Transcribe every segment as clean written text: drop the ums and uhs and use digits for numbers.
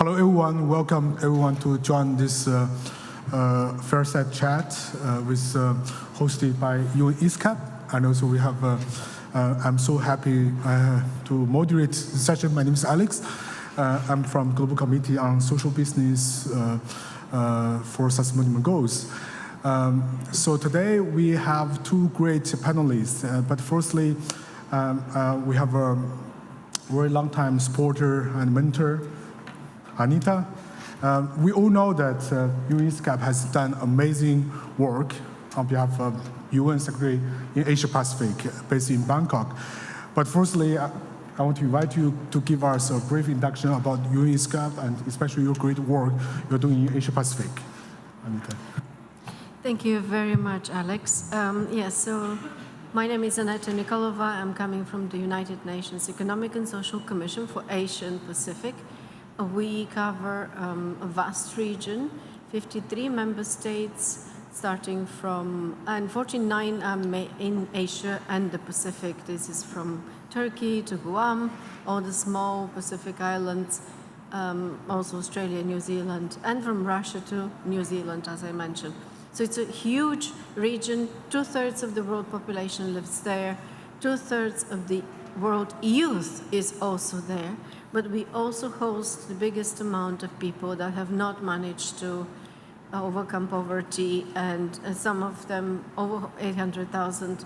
Hello, everyone. Welcome, everyone, to join this Fireside Chat hosted by ESCAP. And also, we have. I'm so happy to moderate the session. My name is Alex. I'm from Global Committee on Social Business for Sustainable Goals. So today we have two great panelists. But firstly, we have a very long-time supporter and mentor, Anita. We all know that ESCAP has done amazing work on behalf of UN Secretary in Asia Pacific, based in Bangkok. But firstly, I want to invite you to give us a brief introduction about ESCAP and especially your great work you're doing in Asia Pacific. Anita. Thank you very much, Alex. So my name is Aneta Nikolova. I'm coming from the United Nations Economic and Social Commission for Asia and Pacific. We cover a vast region, 53 member states, starting from, and 49 in Asia and the Pacific. This is from Turkey to Guam, all the small Pacific islands, also Australia, New Zealand, and from Russia to New Zealand, as I mentioned. So it's a huge region. 2/3 of the world population lives there. 2/3 of the world youth is also there. But we also host the biggest amount of people that have not managed to overcome poverty, and some of them, over 800,000,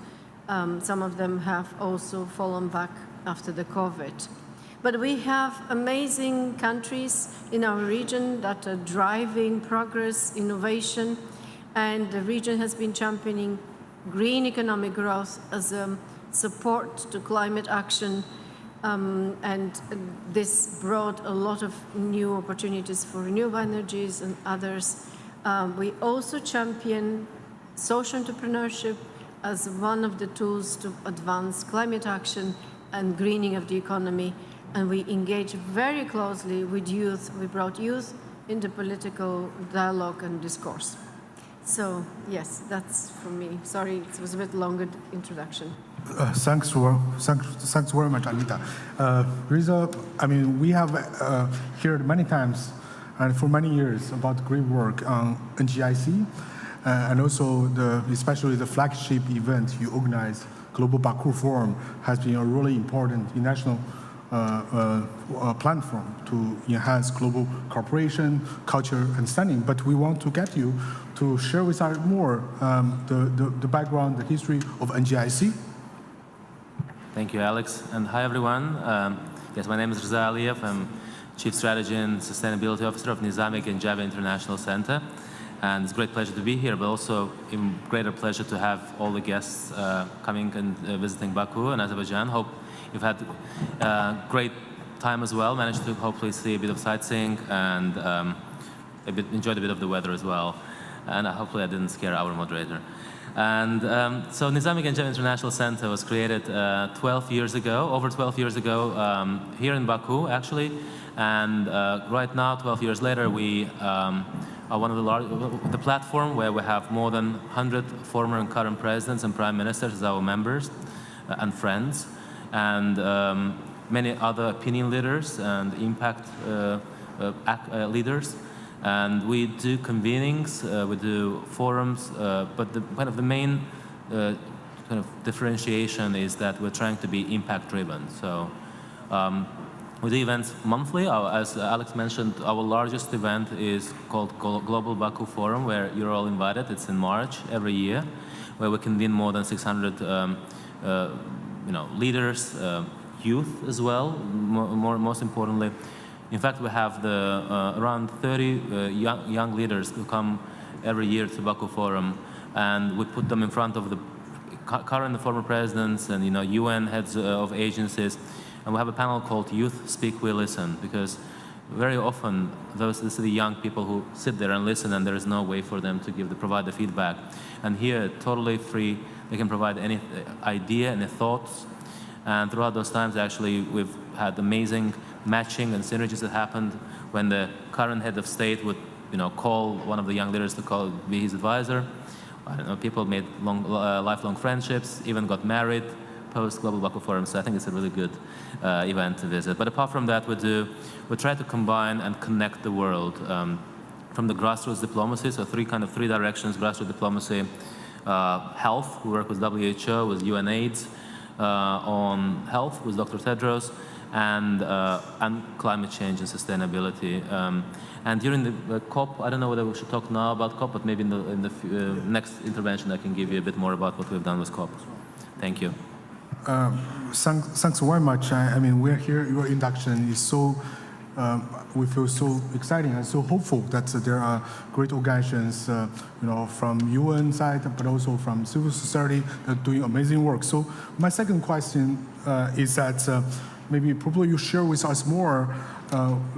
some of them have also fallen back after the COVID. But we have amazing countries in our region that are driving progress, innovation, and the region has been championing green economic growth as a support to climate action. And this brought a lot of new opportunities for renewable energies and others. We also champion social entrepreneurship as one of the tools to advance climate action and greening of the economy. And we engage very closely with youth. We brought youth into political dialogue and discourse. So yes, that's for me. Sorry, it was a bit longer introduction. Thanks very much, Anita. We have heard many times and for many years about great work on NGIC, and also especially the flagship event you organize, Global Baku Forum, has been a really important international platform to enhance global cooperation, culture, and understanding. But we want to get you to share with us more the background, the history of NGIC. Thank you, Alex. And hi, everyone. Yes, my name is Rza Aliyev. I'm Chief Strategy and Sustainability Officer of Nizami Gencevi International Center. And it's a great pleasure to be here, but also even greater pleasure to have all the guests coming and visiting Baku and Azerbaijan. Hope you've had a great time as well, managed to hopefully see a bit of sightseeing and enjoyed a bit of the weather as well. And hopefully I didn't scare our moderator. And so Nizami Gencevi International Center was created 12 years ago, over 12 years ago, here in Baku, actually. And right now, 12 years later, we are one of the platform where we have more than 100 former and current presidents and prime ministers as our members and friends, and many other opinion leaders and impact leaders. And we do convenings, we do forums, but the main kind of differentiation is that we're trying to be impact-driven. So we do events monthly. As Alex mentioned, our largest event is called Global Baku Forum, where you're all invited. It's in March every year, where we convene more than 600 leaders, youth as well, most importantly. In fact, we have around 30 young leaders who come every year to Baku Forum, and we put them in front of the current and former presidents and UN heads of agencies, and we have a panel called Youth Speak, We Listen, because very often this are the young people who sit there and listen, and there is no way for them to provide the feedback. And here, totally free, they can provide any idea, any thoughts. And throughout those times, actually, we've had amazing matching and synergies that happened when the current head of state would, call one of the young leaders to be his advisor. I don't know, people made lifelong friendships, even got married, post-Global Baku Forum, so I think it's a really good event to visit. But apart from that, we try to combine and connect the world from the grassroots diplomacy, so three directions: grassroots diplomacy, health. We work with WHO, with UNAIDS on health with Dr. Tedros, and climate change and sustainability. And during the COP, I don't know whether we should talk now about COP, but maybe in the next intervention I can give you a bit more about what we've done with COP. Thank you. Thanks very much. I mean, we're here. Your induction is so. We feel so exciting and so hopeful that there are great organizations, from UN side, but also from civil society that are doing amazing work. So my second question is that maybe probably you share with us more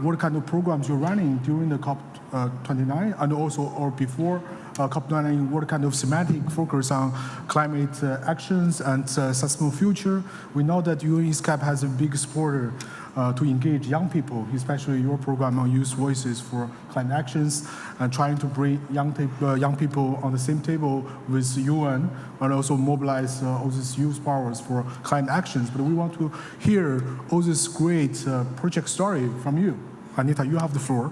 what kind of programs you're running during the COP29 and also or before COP29, what kind of thematic focus on climate actions and sustainable future. We know that ESCAP has a big supporter to engage young people, especially your program on Youth Voices for Climate Actions, and trying to bring young people on the same table with UN and also mobilize all these youth powers for climate actions. But we want to hear all this great project story from you. Anita, you have the floor.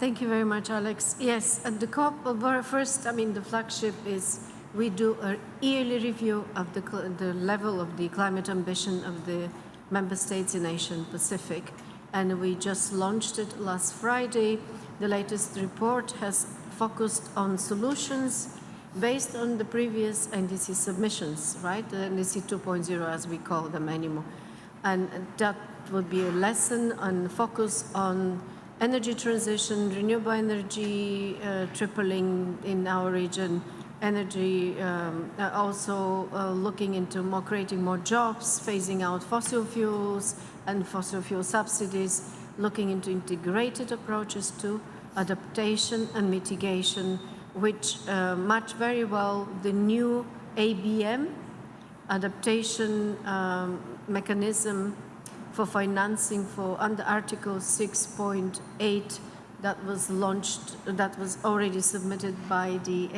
Thank you very much, Alex. Yes, at the COP, first, the flagship is we do a yearly review of the level of the climate ambition of the member states in Asian Pacific, and we just launched it last Friday. The latest report has focused on solutions based on the previous NDC submissions, right? The NDC 2.0, as we call them anymore. And that would be a lesson and focus on energy transition, renewable energy tripling in our region, energy also looking into creating more jobs, phasing out fossil fuels and fossil fuel subsidies, looking into integrated approaches to adaptation and mitigation, which match very well the new ABM, adaptation mechanism for financing for under Article 6.8 that was launched, that was already submitted by the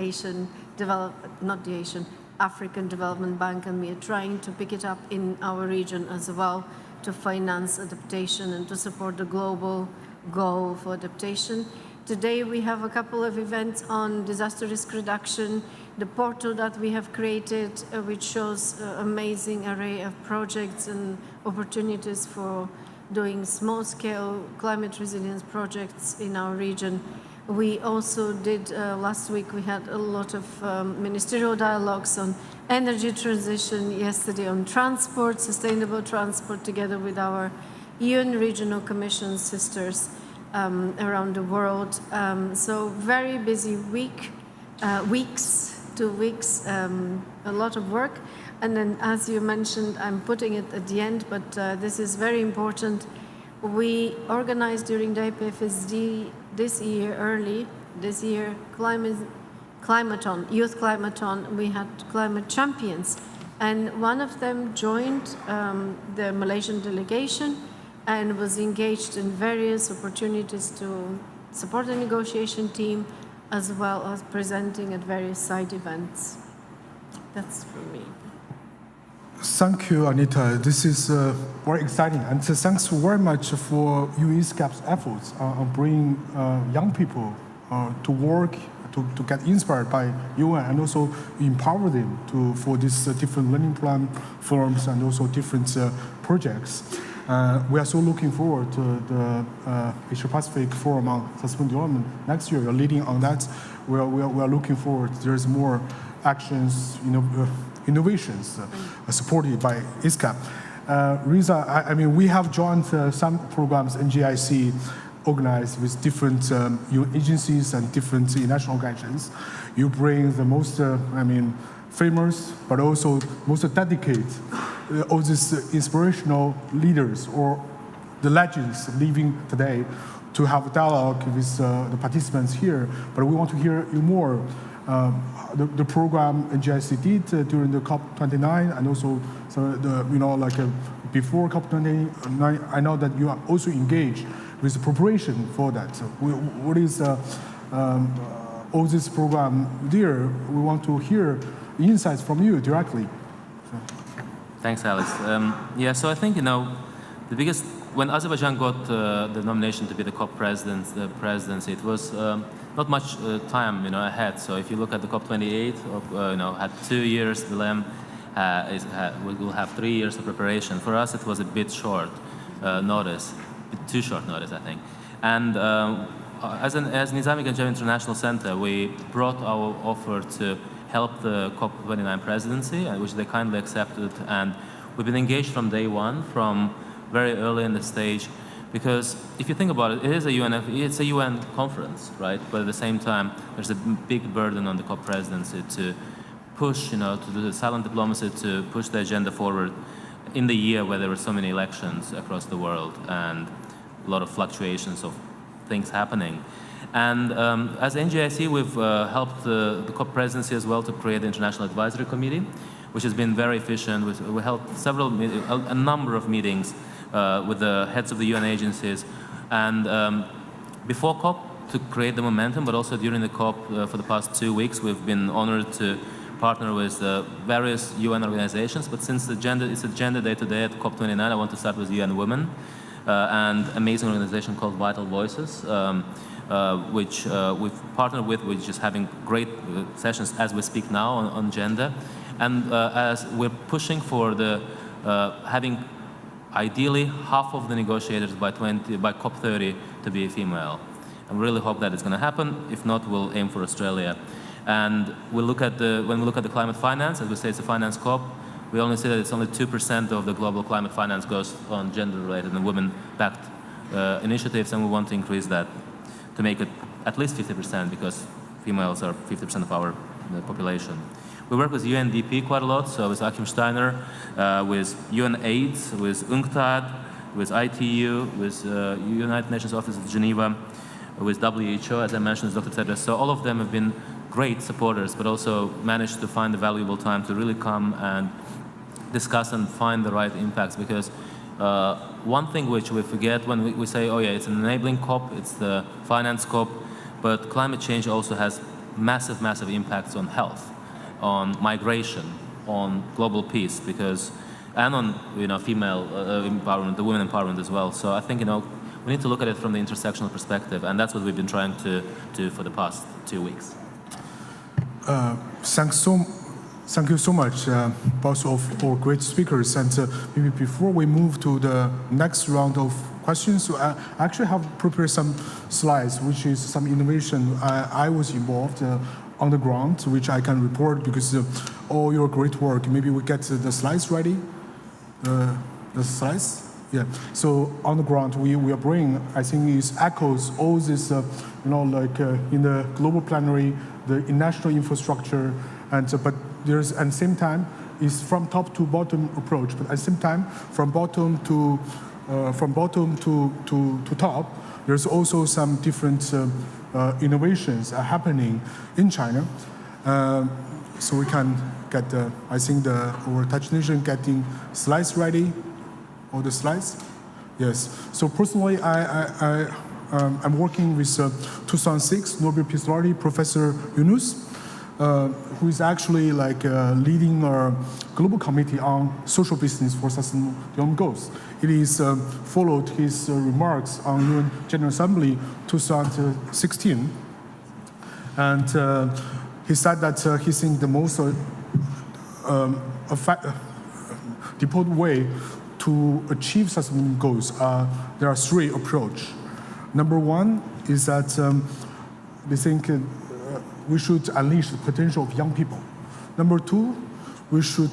African Development Bank, and we are trying to pick it up in our region as well to finance adaptation and to support the global goal for adaptation. Today we have a couple of events on disaster risk reduction, the portal that we have created, which shows an amazing array of projects and opportunities for doing small-scale climate resilience projects in our region. We also did, last week we had a lot of ministerial dialogues on energy transition, yesterday on transport, sustainable transport, together with our UN regional commission sisters around the world. So very busy weeks, 2 weeks, a lot of work. And then, as you mentioned, I'm putting it at the end, but this is very important. We organized during the IPFSD this year, Climaton, Youth Climaton. We had climate champions, and one of them joined the Malaysian delegation and was engaged in various opportunities to support the negotiation team, as well as presenting at various side events. That's for me. Thank you, Anita. This is very exciting. And thanks very much for ESCAP's efforts on bringing young people to work, to get inspired by UN, and also empower them for these different learning platforms and also different projects. We are so looking forward to the Asia Pacific Forum on Sustainable Development next year. You're leading on that. We are looking forward. There's more actions, innovations supported by ESCAP. Riza, we have joined some programs NGIC organized with different agencies and different international organizations. You bring the most, famous, but also most dedicated, all these inspirational leaders or the legends living today to have a dialogue with the participants here. But we want to hear you more. The program NGIC did during the COP29 and also before COP29, I know that you are also engaged with the preparation for that. So what is all this program there? We want to hear insights from you directly. So. Thanks, Alex. Yeah, so I think, the biggest, when Azerbaijan got the nomination to be the COP presidency, it was not much time, ahead. So if you look at the COP28, had 2 years, the LEM will have 3 years of preparation. For us, it was a bit short notice, too short notice, I think. And as Nizami Ganjavi International Center, we brought our offer to help the COP29 presidency, which they kindly accepted. And we've been engaged from day one, from very early in the stage, because if you think about it, it's a UN conference, right? But at the same time, there's a big burden on the COP presidency to push, to do the silent diplomacy, to push the agenda forward in the year where there were so many elections across the world and a lot of fluctuations of things happening. And as NGIC, we've helped the COP presidency as well to create the International Advisory Committee, which has been very efficient. We held a number of meetings with the heads of the UN agencies. And before COP, to create the momentum, but also during the COP for the past 2 weeks, we've been honored to partner with various UN organizations. But since it's Agenda Day today at COP29, I want to start with UN Women and an amazing organization called Vital Voices, which we've partnered with, which is having great sessions as we speak now on gender. And as we're pushing for having ideally half of the negotiators by COP30 to be female. I really hope that it's going to happen. If not, we'll aim for Australia. And when we look at the climate finance, as we say, it's a finance COP, we only see that it's only 2% of the global climate finance goes on gender-related and women-backed initiatives, and we want to increase that to make it at least 50%, because females are 50% of our population. We work with UNDP quite a lot, so with Achim Steiner, with UNAIDS, with UNCTAD, with ITU, with United Nations Office of Geneva, with WHO, as I mentioned, with Dr. Tedros. So all of them have been great supporters, but also managed to find the valuable time to really come and discuss and find the right impacts. Because one thing which we forget when we say, oh yeah, it's an enabling COP, it's the finance COP, but climate change also has massive, massive impacts on health, on migration, on global peace, and on female empowerment, the women empowerment as well. So I think we need to look at it from the intersectional perspective, and that's what we've been trying to do for the past 2 weeks. Thank you so much, both of our great speakers. And maybe before we move to the next round of questions, I actually have prepared some slides, which is some innovation I was involved on the ground, which I can report because all your great work. Maybe we get the slides ready. The slides. Yeah. So on the ground, we are bringing. I think it echoes all this, in the global plenary, the national infrastructure, but there's at the same time is from top to bottom approach. But at the same time, from bottom to top, there's also some different innovations are happening in China. So we can get I think our technician getting slides ready. All the slides? Yes. So personally, I'm working with 2006 Nobel Peace Laureate Professor Yunus, who is actually leading a global committee on social business for sustainable development goals. It is followed his remarks on UN General Assembly 2016, and he said that he thinks the most devoted way to achieve sustainable goals, there are 3 approaches. Number 1 is that we think we should unleash the potential of young people. Number 2, we should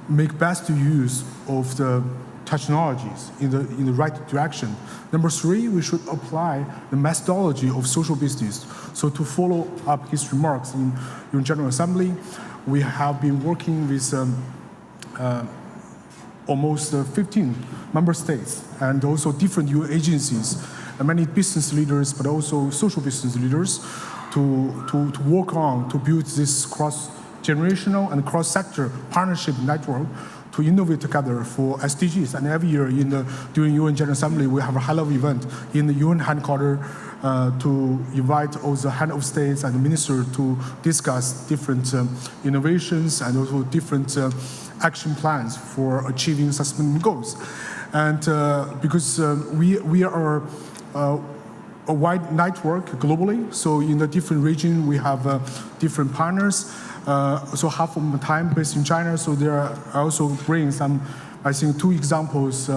make best use of the technologies in the right direction. Number 3, we should apply the methodology of social business. So to follow up his remarks in General Assembly, we have been working with almost 15 member states and also different UN agencies and many business leaders, but also social business leaders to work on to build this cross-generational and cross-sector partnership network to innovate together for SDGs. And every year during UN General Assembly, we have a high-level event in the UN headquarters to invite all the head of states and ministers to discuss different innovations and also different action plans for achieving sustainable goals. And because we are a wide network globally, so in the different region we have different partners. So half of my time based in China, so I also bring some, I think, 2 examples,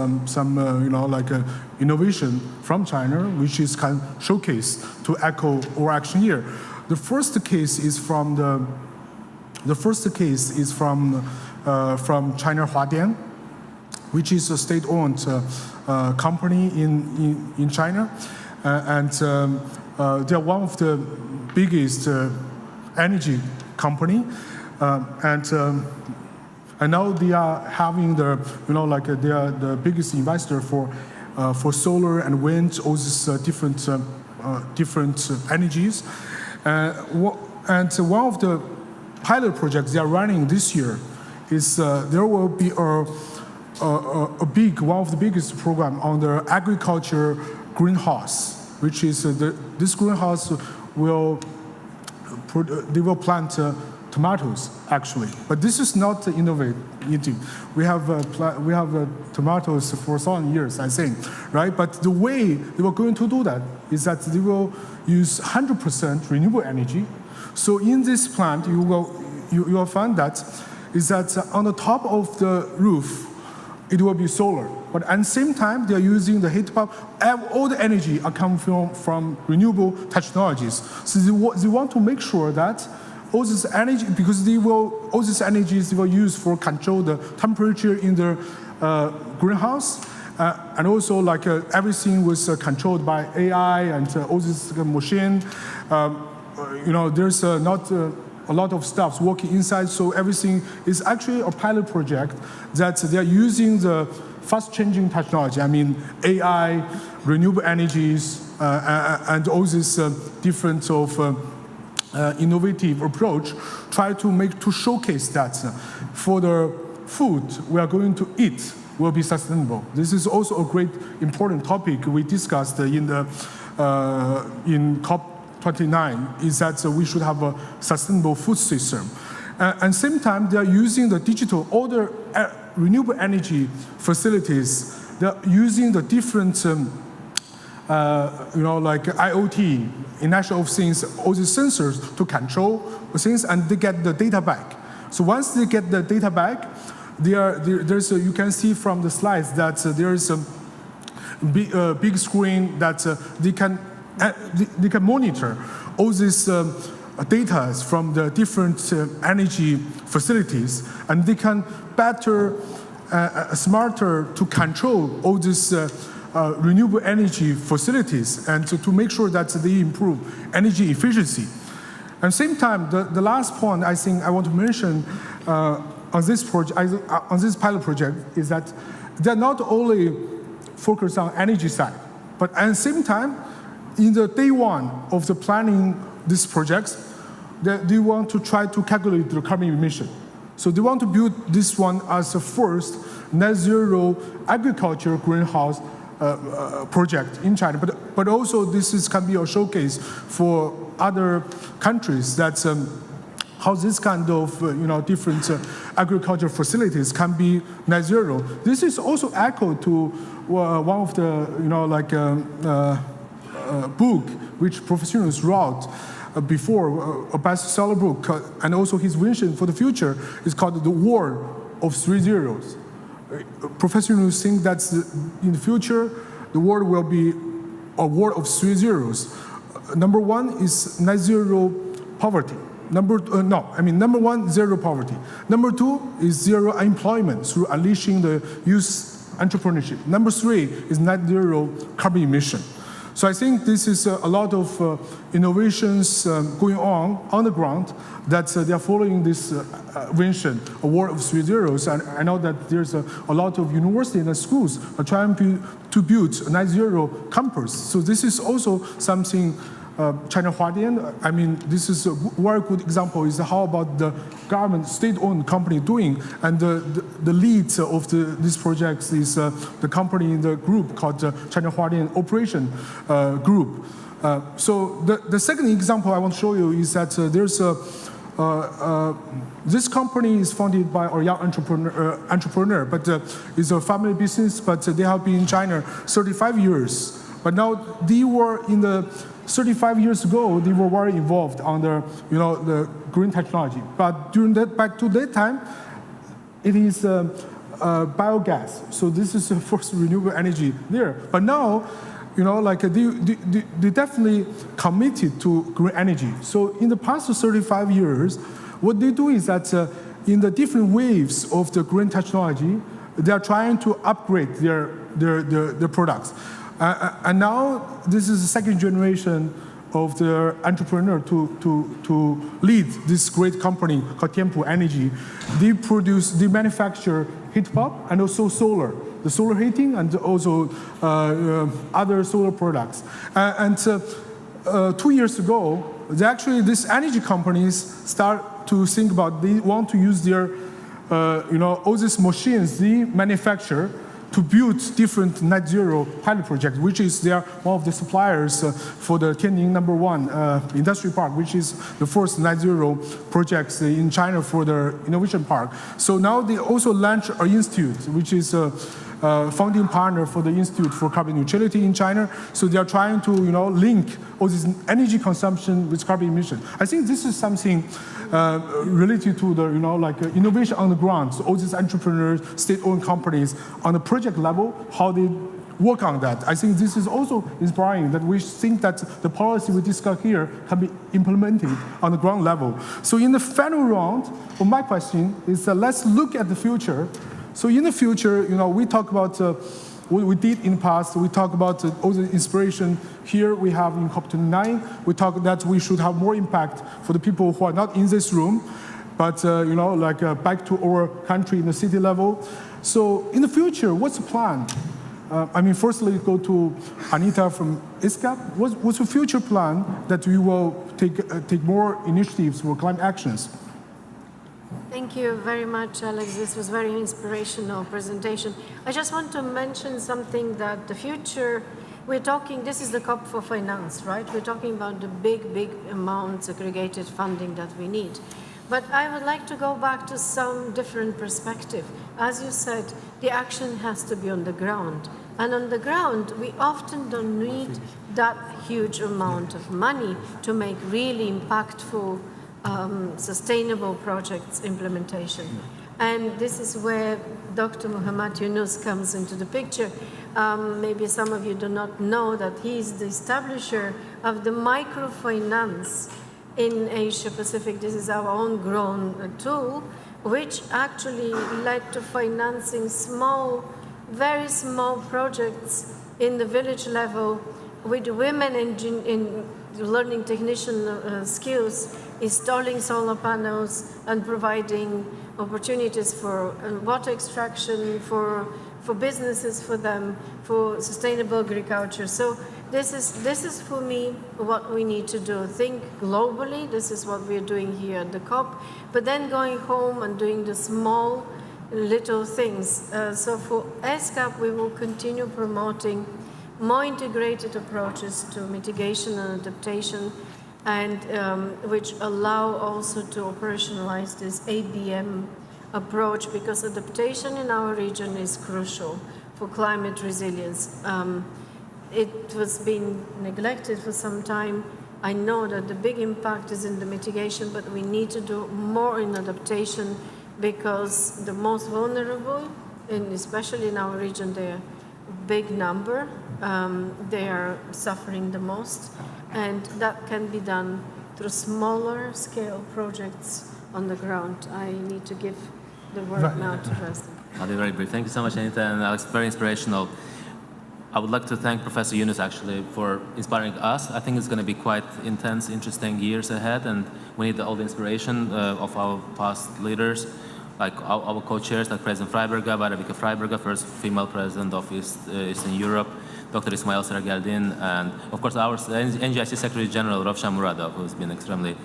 innovation from China, which is can showcase to echo our action here. The first case is from China Huadian, which is a state-owned company in China, and they're one of the biggest energy company, and now they are having they are the biggest investor for solar and wind, all these different energies, and one of the pilot projects they are running this year is there will be one of the biggest program on the agriculture greenhouse, which is this greenhouse they will plant tomatoes actually, but this is not innovative. We have tomatoes for 1,000 years, I think, right? But the way they were going to do that is that they will use 100% renewable energy. So in this plant, you will find that is that on the top of the roof, it will be solar. But at the same time, they are using the heat pump. All the energy are coming from renewable technologies. So they want to make sure that all this energy, because all these energies they will use for control the temperature in the greenhouse, and also everything was controlled by AI and all this machine. There's not a lot of staff working inside, so everything is actually a pilot project that they are using the fast-changing technology. I mean, AI, renewable energies, and all this different innovative approach, try to showcase that for the food we are going to eat will be sustainable. This is also a great important topic we discussed in COP29, is that we should have a sustainable food system. And same time, they are using the digital, all the renewable energy facilities. They're using the different, IoT, Internet of Things, all the sensors to control things, and they get the data back. So once they get the data back, you can see from the slides that there is a big screen that they can monitor all this data from the different energy facilities, and they can better, smarter to control all these renewable energy facilities, and to make sure that they improve energy efficiency. At the same time, the last point I think I want to mention on this pilot project is that they're not only focused on energy side, but at the same time, in the day one of the planning these projects, they want to try to calculate the carbon emission. So they want to build this one as the first net zero agriculture greenhouse project in China. But also this can be a showcase for other countries that how this kind of different agriculture facilities can be net zero. This is also echo to one of the book which Professor Yunus wrote before, a bestseller book, and also his vision for the future is called The War of Three Zeros. Professor Yunus thinks that in the future, the world will be a war of 3 zeros. Number one is net zero poverty. Number one, zero poverty. Number two is zero unemployment through unleashing the youth entrepreneurship. Number three is net zero carbon emission. So I think this is a lot of innovations going on the ground that they are following this vision, a war of 3 zeros. And I know that there's a lot of universities and schools are trying to build a net zero campus. So this is also something China Huadian. I mean, this is a very good example. Is how about the government, state-owned company doing, and the lead of this project is the company in the group called China Huadian Operation Group. So the second example I want to show you is that there's a this company is founded by a young entrepreneur, but it's a family business, but they have been in China 35 years. But now they were in the 35 years ago, they were very involved on the green technology. But during that, back to that time, it is biogas. So this is the first renewable energy there. But now, they definitely committed to green energy. So in the past 35 years, what they do is that in the different waves of the green technology, they are trying to upgrade their products. And now this is the second generation of the entrepreneur to lead this great company called Tianpu Energy. They manufacture heat pump and also solar. The solar heating and also other solar products. And 2 years ago, these energy companies start to think about they want to use their, all these machines they manufacture to build different net zero pilot projects, which is they are one of the suppliers for the Tianjin #1 industry park, which is the first net zero projects in China for the innovation park. So now they also launched an institute, which is a founding partner for the Institute for Carbon Neutrality in China. So they are trying to link all this energy consumption with carbon emission. I think this is something related to the innovation on the ground. So all these entrepreneurs, state-owned companies on the project level, how they work on that. I think this is also inspiring that we think that the policy we discuss here can be implemented on the ground level. So in the final round, my question is let's look at the future. So in the future, we talk about what we did in the past. We talk about all the inspiration here we have in COP29. We talk that we should have more impact for the people who are not in this room, but back to our country in the city level. So in the future, what's the plan? Firstly, go to Anita from ESCAP. What's the future plan that we will take more initiatives for climate actions? Thank you very much, Alex. This was a very inspirational presentation. I just want to mention something that the future, this is the COP for finance, right? We're talking about the big amounts, aggregated funding that we need. But I would like to go back to some different perspective. As you said, the action has to be on the ground. And on the ground, we often don't need that huge amount of money to make really impactful sustainable projects implementation. And this is where Dr. Muhammad Yunus comes into the picture. Maybe some of you do not know that he's the establisher of the microfinance in Asia Pacific. This is our own grown tool, which actually led to financing very small projects in the village level with women in learning technician skills, installing solar panels and providing opportunities for water extraction, for businesses for them, for sustainable agriculture. So this is for me what we need to do. Think globally. This is what we're doing here at the COP, but then going home and doing the small little things. So for ESCAP, we will continue promoting more integrated approaches to mitigation and adaptation, and which allow also to operationalize this ABM approach, because adaptation in our region is crucial for climate resilience. It was being neglected for some time. I know that the big impact is in the mitigation, but we need to do more in adaptation, because the most vulnerable, and especially in our region, they're a big number. They are suffering the most, and that can be done through smaller scale projects on the ground. I need to give the word now to President. I'll be very brief. Thank you so much, Anita, and Alex, very inspirational. I would like to thank Professor Yunus actually for inspiring us. I think it's going to be quite intense, interesting years ahead, and we need all the inspiration of our past leaders, like our co-chairs, like President Freiberger, Varavika Freiberger, first female president of Eastern Europe, Dr. Ismail Saragardin, and of course our NGIC Secretary General, Ravshan Muradov, who's been extremely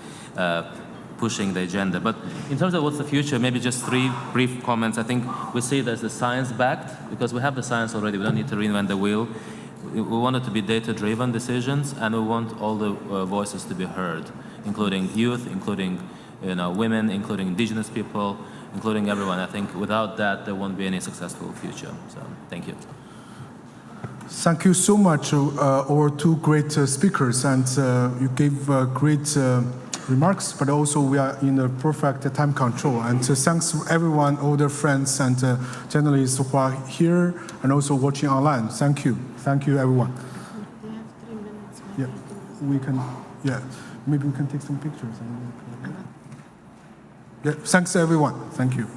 pushing the agenda. But in terms of what's the future, maybe just 3 brief comments. I think we see it as the science-backed, because we have the science already. We don't need to reinvent the wheel. We want it to be data-driven decisions, and we want all the voices to be heard, including youth, including women, including indigenous people, including everyone. I think without that, there won't be any successful future. So thank you. Thank you so much, our 2 great speakers, and you gave great remarks, but also we are in a perfect time control. And thanks to everyone, all the friends and journalists who are here and also watching online. Thank you. Thank you, everyone. They have 3 minutes. Yeah, we can, maybe we can take some pictures. Yeah, thanks everyone. Thank you.